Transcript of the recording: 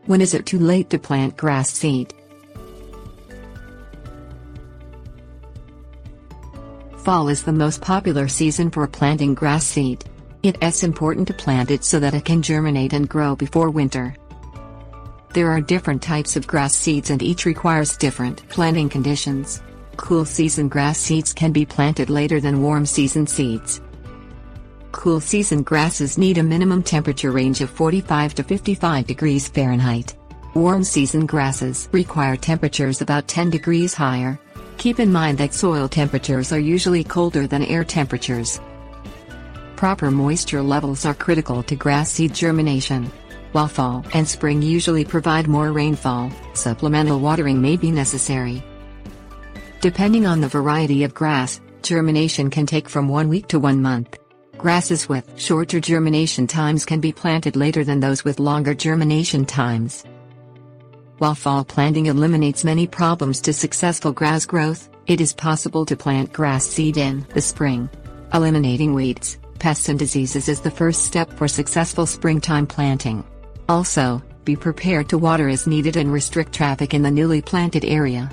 When is it too late to plant grass seed? Fall is the most popular season for planting grass seed. It's important to plant it so that it can germinate and grow before winter. There are different types of grass seeds and each requires different planting conditions. Cool season grass seeds can be planted later than warm season seeds. Cool season grasses need a minimum temperature range of 45 to 55 degrees Fahrenheit. Warm season grasses require temperatures about 10 degrees higher. Keep in mind that soil temperatures are usually colder than air temperatures. Proper moisture levels are critical to grass seed germination. While fall and spring usually provide more rainfall, supplemental watering may be necessary. Depending on the variety of grass, germination can take from 1 week to 1 month. Grasses with shorter germination times can be planted later than those with longer germination times. While fall planting eliminates many problems to successful grass growth, it is possible to plant grass seed in the spring. Eliminating weeds, pests and diseases is the first step for successful springtime planting. Also, be prepared to water as needed and restrict traffic in the newly planted area.